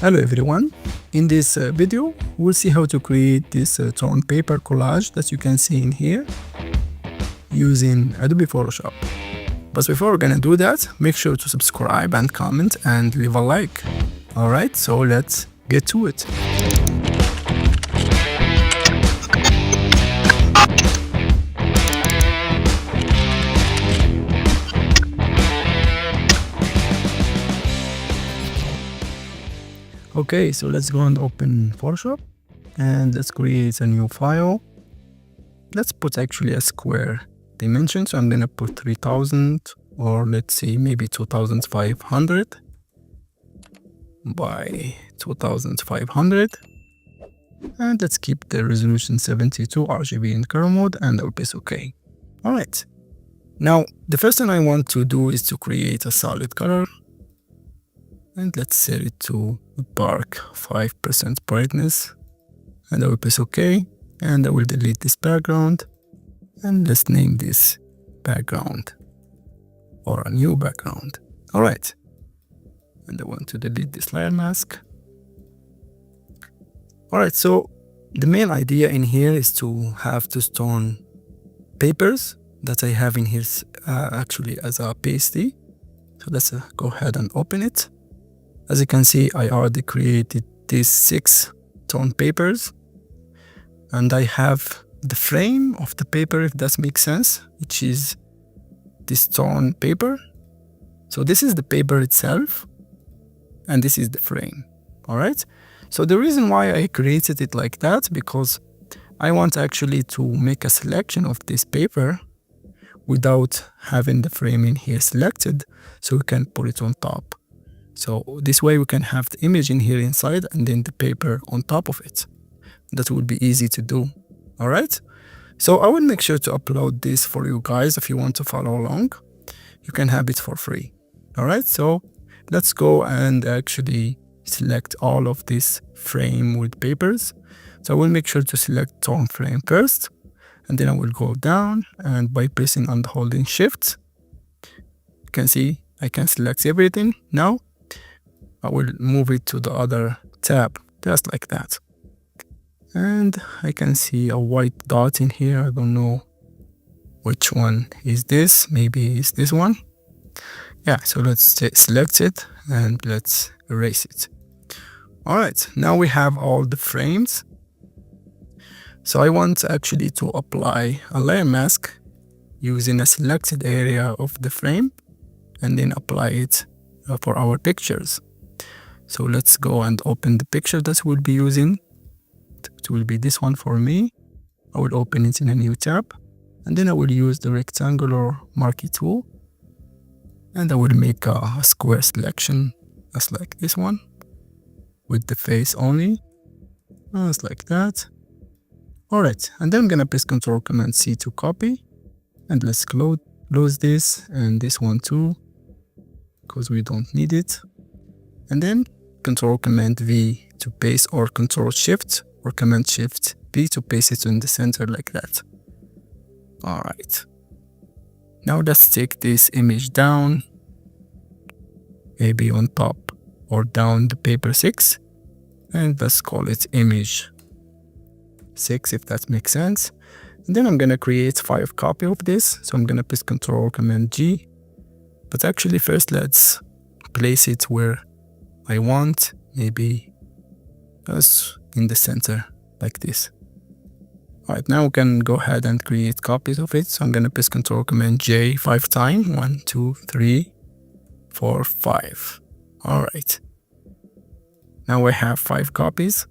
Hello everyone, in this video we'll see how to create this torn paper collage that you can see in here using Adobe Photoshop. But before we're gonna do that, make sure to subscribe and comment and leave a like. Alright, so let's get to it. Okay, so let's go and open Photoshop and let's create a new file. Let's put actually a square dimension, so I'm gonna put 3000, or let's say maybe 2500 by 2500, and let's keep the resolution 72 RGB in color mode, and I'll press OK. Alright, now the first thing I want to do is to create a solid color, and let's set it to dark 5% brightness, and I will press OK, and I will delete this background, and let's name this background or a new background. Alright, and I want to delete this layer mask. Alright, so the main idea in here is to have two torn papers that I have in here actually as a PSD. So let's go ahead and open it. As you can see, I already created these 6 torn papers, and I have the frame of the paper, if that makes sense, which is this torn paper. So this is the paper itself, and this is the frame. All right. So the reason why I created it like that, because I want actually to make a selection of this paper without having the frame in here selected, so we can put it on top. So this way we can have the image in here inside and then the paper on top of it. That would be easy to do. All right. So I will make sure to upload this for you guys. If you want to follow along, you can have it for free. All right. So let's go and actually select all of this frame with papers. So I will make sure to select torn frame first, and then I will go down, and by pressing and holding shift, you can see I can select everything. Now I will move it to the other tab, just like that. And I can see a white dot in here. I don't know which one is this. Maybe it's this one. Yeah, so let's select it and let's erase it. All right, now we have all the frames. So I want actually to apply a layer mask using a selected area of the frame and then apply it for our pictures. So let's go and open the picture that we'll be using. It will be this one for me. I will open it in a new tab, and then I will use the rectangular marquee tool, and I will make a square selection just like this one with the face only, just like that. Alright, and then I'm gonna press Ctrl Command C to copy, and let's close this and this one too, because we don't need it. And then Ctrl Command V to paste, or Ctrl Shift or Command Shift V to paste it in the center like that. Alright. Now let's take this image down, maybe on top or down the paper 6, and let's call it image 6, if that makes sense. And then I'm gonna create 5 copies of this. So I'm gonna press Ctrl Command G. But actually first let's place it where I want, maybe just in the center like this. Alright, now we can go ahead and create copies of it. So I'm gonna press Ctrl Command J 5 times. 1, 2, 3, 4, 5. Alright. Now I have 5 copies.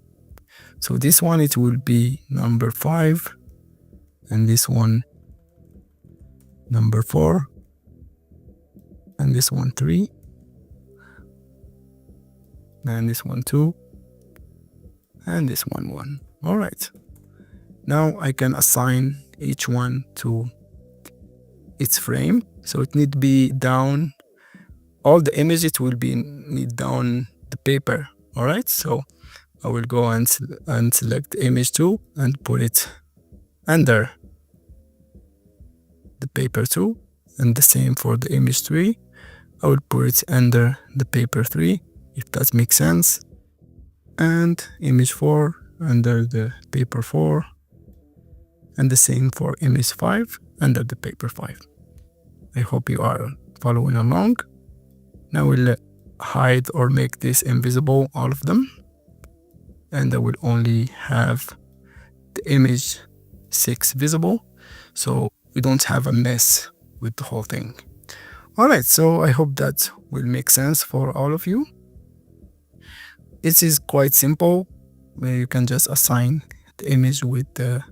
So this one, it will be number 5, and this one number 4, and this one 3, and this one 2, and this one 1. All right. Now I can assign each one to its frame. So it need to be down. All the images will be need down the paper. All right. So I will go and select the image 2 and put it under the paper 2, and the same for the image 3. I will put it under the paper 3, if that makes sense. and image 4 under the paper 4, and the same for image 5 under the paper 5. I hope you are following along. Now we'll hide or make this invisible, all of them, and I will only have the image 6 visible, so we don't have a mess with the whole thing. Alright, so I hope that will make sense for all of you. It is quite simple, where you can just assign the image with the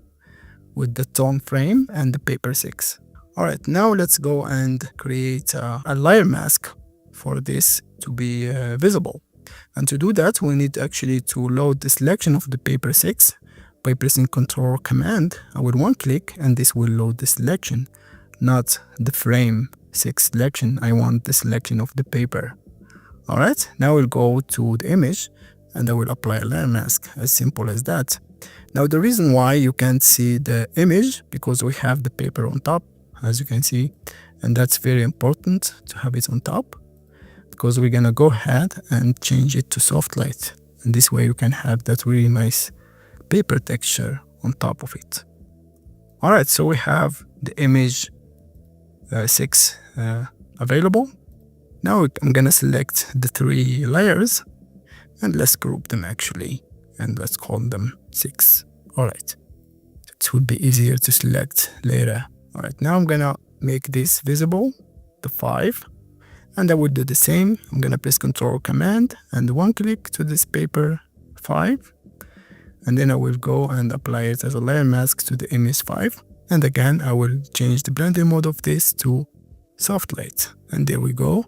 tone frame and the paper 6. Alright, now let's go and create a layer mask for this to be visible. And to do that, we need actually to load the selection of the paper 6 by pressing Ctrl Command. I will one click and this will load the selection, not the frame 6 selection. I want the selection of the paper. Alright, now we'll go to the image and I will apply a layer mask, as simple as that. Now the reason why you can't see the image, because we have the paper on top, as you can see, and that's very important to have it on top, because we're gonna go ahead and change it to soft light, and this way you can have that really nice paper texture on top of it. Alright, so we have the image 6 available. Now I'm gonna select the 3 layers and let's group them actually, and let's call them 6. Alright, it would be easier to select later. Alright, now I'm gonna make this visible, the 5, and I will do the same. I'm gonna press Ctrl Command and one click to this paper 5, and then I will go and apply it as a layer mask to the image 5, and again I will change the blending mode of this to soft light, and there we go.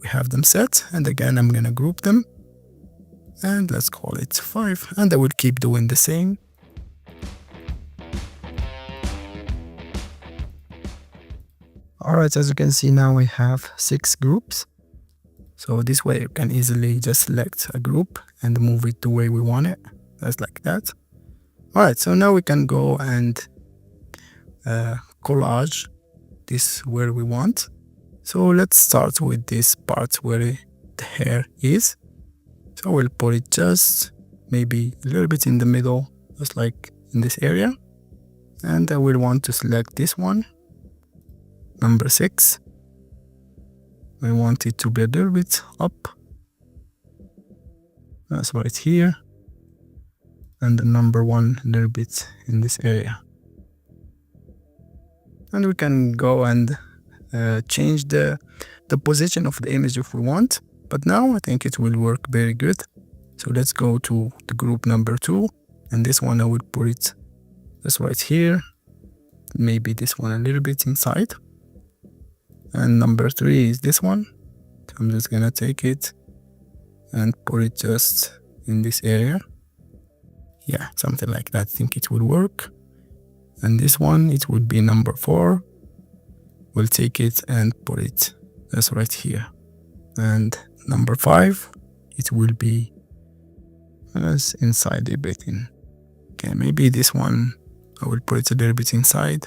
We have them set, and again I'm gonna group them and let's call it 5, and I will keep doing the same. Alright, as you can see, now we have 6 groups, so this way you can easily just select a group and move it the way we want it, just like that. Alright, so now we can go and collage this where we want. So let's start with this part where the hair is. So we'll put it just maybe a little bit in the middle, just like in this area. And I will want to select this one, number 6. I want it to be a little bit up. That's right here. And the number 1 a little bit in this area. And we can go and change the position of the image if we want. But now I think it will work very good. So let's go to the group number 2. And this one I will put it just right here. Maybe this one a little bit inside. And number 3 is this one. So I'm just gonna take it and put it just in this area. Yeah, something like that. I think it will work. And this one, it would be number 4. We'll take it and put it just right here. And number 5, it will be as inside everything. Okay, maybe this one, I will put it a little bit inside.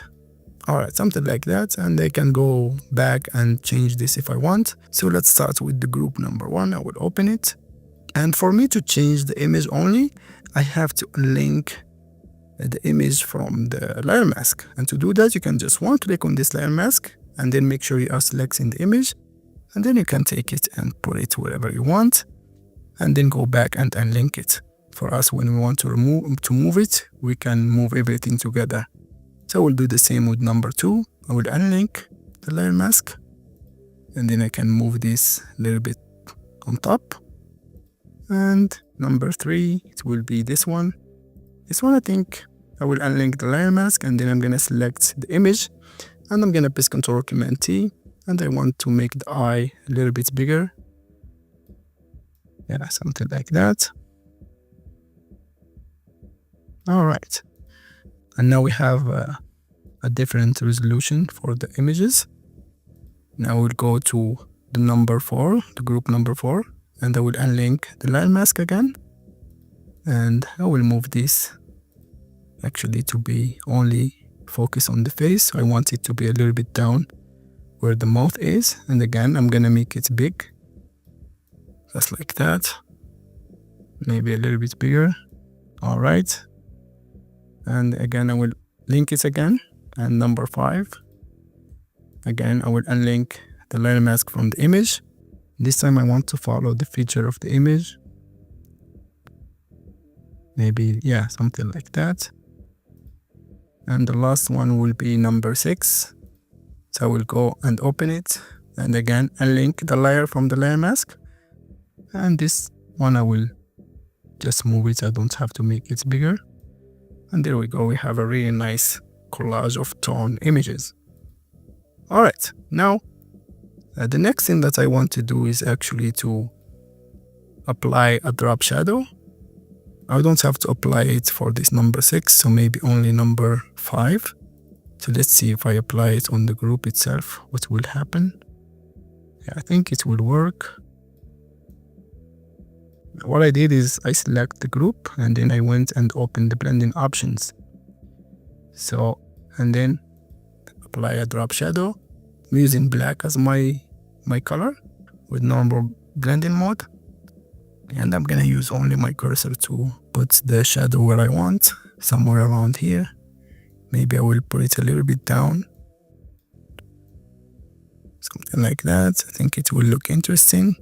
Alright, something like that, and I can go back and change this if I want. So let's start with the group number 1. I will open it. And for me to change the image only, I have to link the image from the layer mask. And to do that, you can just one click on this layer mask and then make sure you are selecting the image. And then you can take it and put it wherever you want. And then go back and unlink it. For us, when we want to move it, we can move everything together. So we'll do the same with number 2. I will unlink the layer mask. And then I can move this a little bit on top. And number 3, it will be this one. This one, I think I will unlink the layer mask, and then I'm going to select the image. And I'm going to press Ctrl Command T. And I want to make the eye a little bit bigger. Yeah, something like that. Alright. And now we have a different resolution for the images. Now we'll go to the number 4, the group number 4. And I will unlink the layer mask again. And I will move this actually to be only focus on the face. So I want it to be a little bit down where the mouth is. And again, I'm going to make it big. Just like that. maybe a little bit bigger. All right. And again, I will link it again. And number 5. Again, I will unlink the layer mask from the image. This time I want to follow the feature of the image. Maybe, yeah, something like that. And the last one will be number 6. So I will go and open it. And again, unlink the layer from the layer mask. And this one I will just move it. I don't have to make it bigger. And there we go. We have a really nice collage of torn images. All right. Now, the next thing that I want to do is actually to apply a drop shadow. I don't have to apply it for this number 6, so maybe only number 5. So let's see if I apply it on the group itself, what will happen. Yeah, I think it will work. What I did is I select the group and then I went and opened the blending options. So, and then apply a drop shadow. I'm using black as my color with normal blending mode. And I'm gonna use only my cursor to put the shadow where I want, somewhere around here. Maybe I will put it a little bit down. Something like that. I think it will look interesting.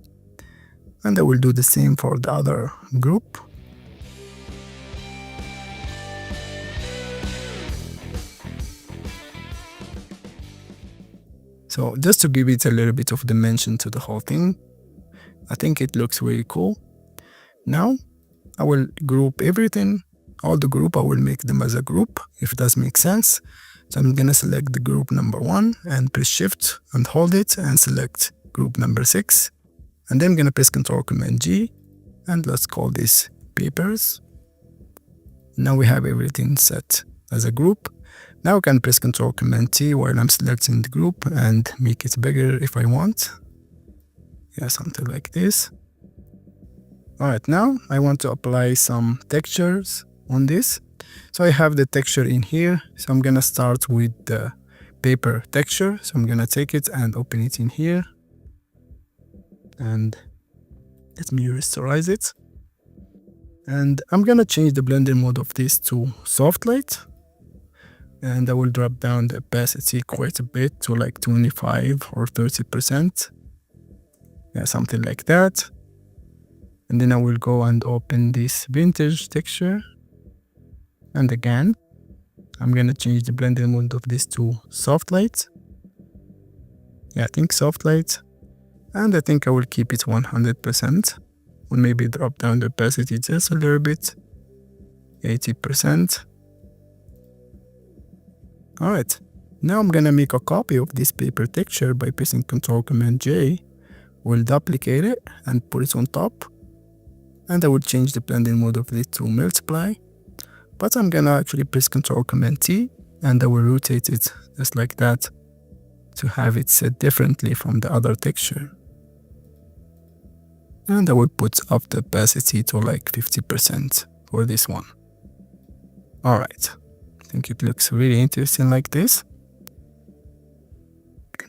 And I will do the same for the other group. So just to give it a little bit of dimension to the whole thing, I think it looks really cool. Now I will group everything, all the group, I will make them as a group, if it does make sense. So I'm gonna select the group number 1 and press Shift and hold it and select group number 6. And then I'm gonna press Ctrl Command G and let's call this papers. Now we have everything set as a group. Now I can press Ctrl Command T while I'm selecting the group and make it bigger if I want. Yeah, something like this. Alright, now I want to apply some textures on this. So I have the texture in here. So I'm gonna start with the paper texture. So I'm gonna take it and open it in here. And let me rasterize it. And I'm gonna change the blending mode of this to soft light. And I will drop down the opacity quite a bit to like 25 or 30%. Yeah, something like that. And then I will go and open this vintage texture. And again, I'm gonna change the blending mode of this to soft light. Yeah, I think soft light. And I think I will keep it 100%. Or maybe drop down the opacity just a little bit. 80%. Alright, now I'm gonna make a copy of this paper texture by pressing Ctrl Command J. We'll duplicate it and put it on top. And I will change the blending mode of it to multiply. But I'm gonna actually press Ctrl Command T and I will rotate it just like that to have it set differently from the other texture. And I will put up the opacity to like 50% for this one. Alright. I think it looks really interesting like this.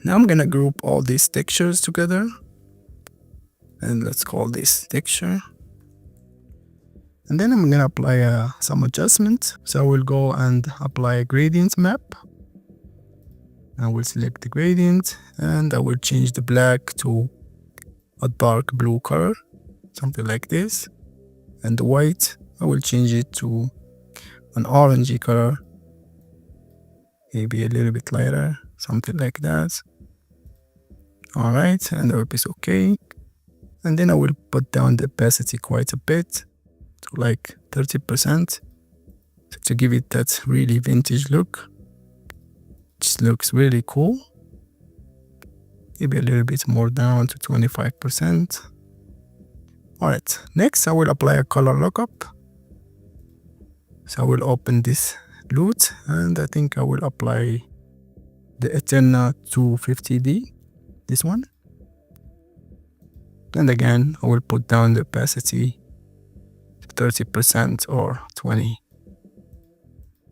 Now I'm gonna group all these textures together. And let's call this texture. And then I'm gonna apply some adjustment. So I will go and apply a gradient map. I will select the gradient and I will change the black to a dark blue color, something like this. And the white, I will change it to an orangey color. Maybe a little bit lighter, something like that. Alright, and I will press OK. And then I will put down the opacity quite a bit to like 30% to give it that really vintage look. Which looks really cool. Maybe a little bit more down to 25%. Alright, next I will apply a color lookup. So I will open this loot and I think I will apply the Eterna 250D, this one. And again, I will put down the opacity to 30% or 20%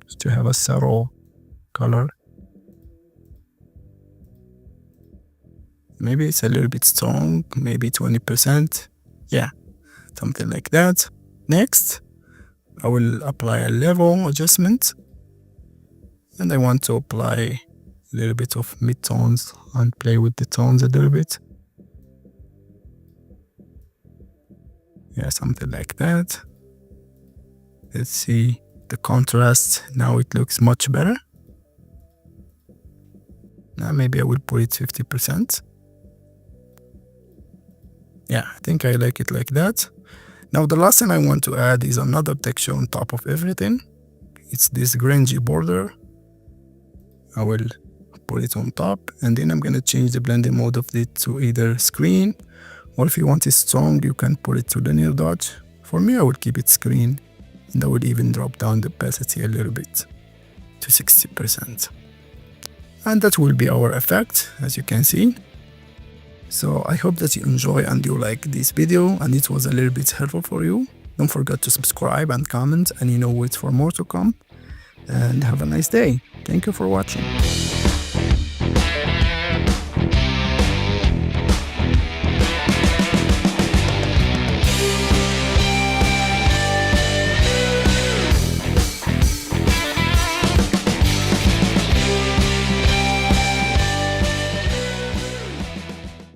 just to have a subtle color. Maybe it's a little bit strong, maybe 20%. Yeah, something like that. Next, I will apply a level adjustment, and I want to apply a little bit of mid-tones and play with the tones a little bit. Yeah, something like that. Let's see the contrast. Now it looks much better. Now maybe I will put it 50%. Yeah, I think I like it like that. Now the last thing I want to add is another texture on top of everything. It's this grungy border. I will put it on top, and then I'm gonna change the blending mode of it to either screen, or if you want it strong, you can put it to linear dodge. For me, I would keep it screen, and I would even drop down the opacity a little bit to 60%. And that will be our effect, as you can see. So I hope that you enjoy and you like this video and it was a little bit helpful for you. Don't forget to subscribe and comment, and wait for more to come. And have a nice day. Thank you for watching.